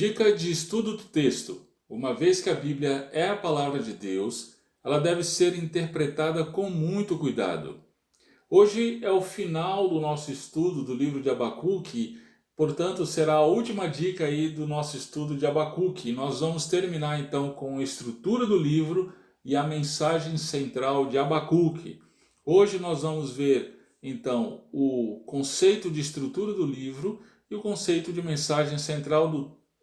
Dica de estudo do texto. Uma vez que a Bíblia é a palavra de Deus, ela deve ser interpretada com muito cuidado. Hoje é o final do nosso estudo do livro de Abacuque, portanto será a última dica aí do nosso estudo de Abacuque. Nós vamos terminar então com a estrutura do livro e a mensagem central de Abacuque. Hoje nós vamos ver então o conceito de estrutura do livro e o conceito de mensagem central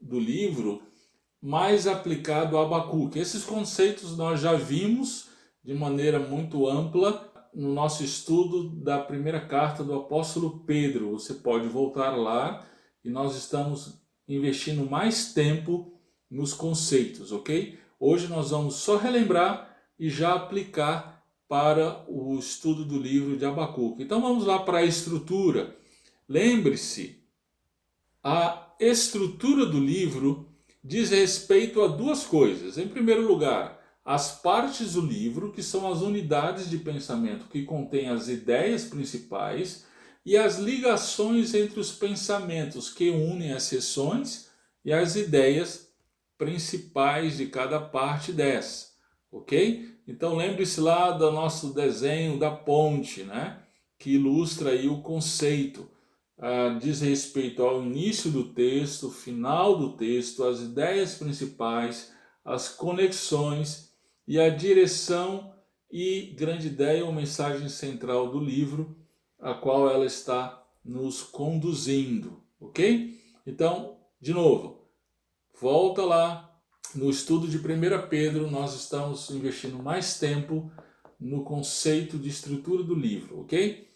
do livro, mais aplicado a Abacuque. Esses conceitos nós já vimos de maneira muito ampla no nosso estudo da primeira carta do apóstolo Pedro. Você pode voltar lá e nós estamos investindo mais tempo nos conceitos, ok? Hoje nós vamos só relembrar e já aplicar para o estudo do livro de Abacuque. Então vamos lá para a estrutura. Lembre-se, a estrutura do livro diz respeito a duas coisas. Em primeiro lugar, as partes do livro, que são as unidades de pensamento que contêm as ideias principais, e as ligações entre os pensamentos que unem as seções e as ideias principais de cada parte dessa, ok? Então lembre-se lá do nosso desenho da ponte, né? Que ilustra aí o conceito. Diz respeito ao início do texto, final do texto, as ideias principais, as conexões e a direção e grande ideia ou mensagem central do livro, a qual ela está nos conduzindo, ok? Então, de novo, volta lá no estudo de 1 Pedro, nós estamos investindo mais tempo no conceito de estrutura do livro, ok?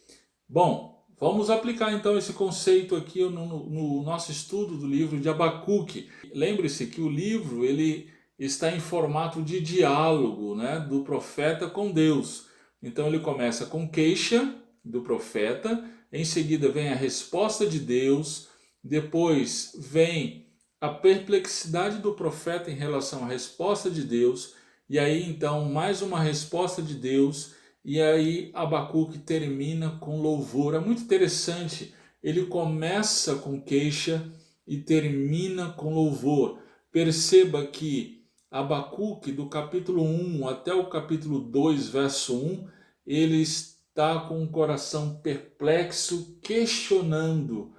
Bom, vamos aplicar então esse conceito aqui no nosso estudo do livro de Abacuque. Lembre-se que o livro ele está em formato de diálogo, né, do profeta com Deus. Então ele começa com queixa do profeta, em seguida vem a resposta de Deus, depois vem a perplexidade do profeta em relação à resposta de Deus, e aí então mais uma resposta de Deus. E aí Abacuque termina com louvor. É muito interessante, ele começa com queixa e termina com louvor. Perceba que Abacuque, do capítulo 1 até o capítulo 2, verso 1, ele está com o coração perplexo, questionando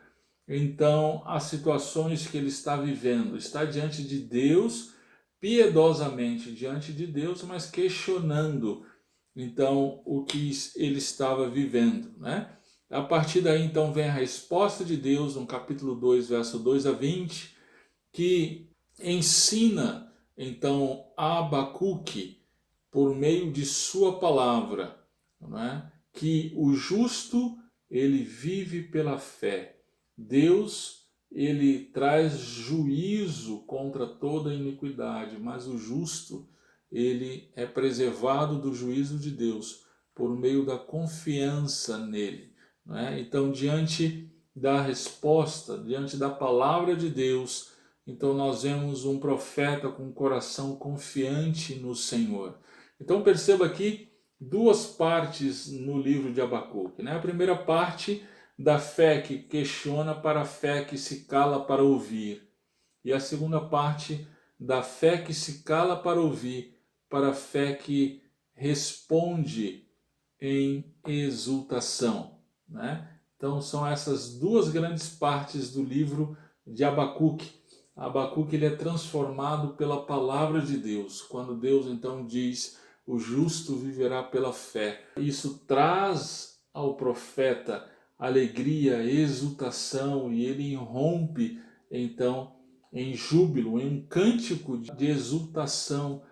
então as situações que ele está vivendo. Está diante de Deus, piedosamente diante de Deus, mas questionando então o que ele estava vivendo, né? A partir daí então vem a resposta de Deus no capítulo 2, verso 2 a 20, que ensina então a Abacuque por meio de sua palavra, né, que o justo ele vive pela fé. Deus ele traz juízo contra toda iniquidade, mas o justo ele é preservado do juízo de Deus por meio da confiança nele, né? Então, diante da resposta, diante da palavra de Deus, então nós vemos um profeta com um coração confiante no Senhor. Então perceba aqui duas partes no livro de Abacuque, né? A primeira parte da fé que questiona para a fé que se cala para ouvir, e a segunda parte da fé que se cala para ouvir, para a fé que responde em exultação, né? Então são essas duas grandes partes do livro de Abacuque. Abacuque ele é transformado pela palavra de Deus. Quando Deus então diz: o justo viverá pela fé. Isso traz ao profeta alegria, exultação, e ele irrompe então em júbilo, em um cântico de exultação,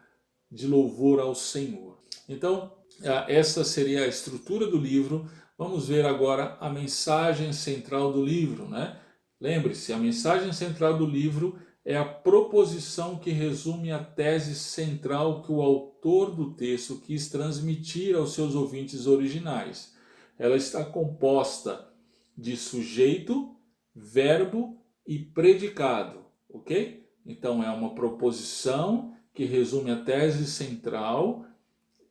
de louvor ao Senhor. Então, essa seria a estrutura do livro. Vamos ver agora a mensagem central do livro, né? Lembre-se, a mensagem central do livro é a proposição que resume a tese central que o autor do texto quis transmitir aos seus ouvintes originais. Ela está composta de sujeito, verbo e predicado, ok? Então é uma proposição que resume a tese central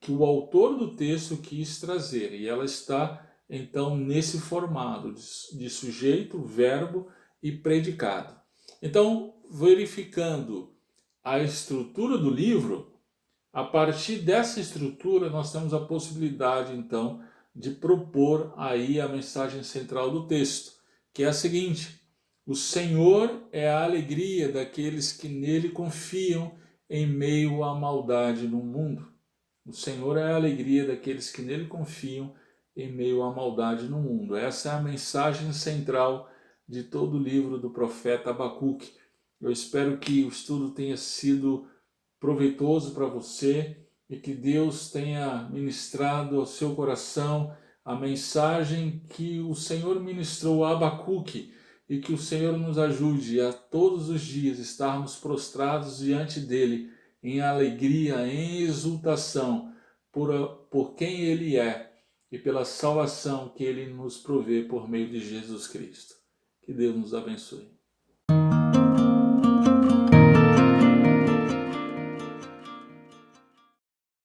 que o autor do texto quis trazer, e ela está então nesse formato de sujeito, verbo e predicado. Então verificando a estrutura do livro, a partir dessa estrutura nós temos a possibilidade então de propor aí a mensagem central do texto, que é a seguinte: o Senhor é a alegria daqueles que nele confiam em meio à maldade no mundo. O Senhor é a alegria daqueles que nele confiam em meio à maldade no mundo. Essa é a mensagem central de todo o livro do profeta Abacuque. Eu espero que o estudo tenha sido proveitoso para você e que Deus tenha ministrado ao seu coração a mensagem que o Senhor ministrou a Abacuque, e que o Senhor nos ajude a todos os dias estarmos prostrados diante dele em alegria, em exultação por quem ele é e pela salvação que ele nos provê por meio de Jesus Cristo. Que Deus nos abençoe.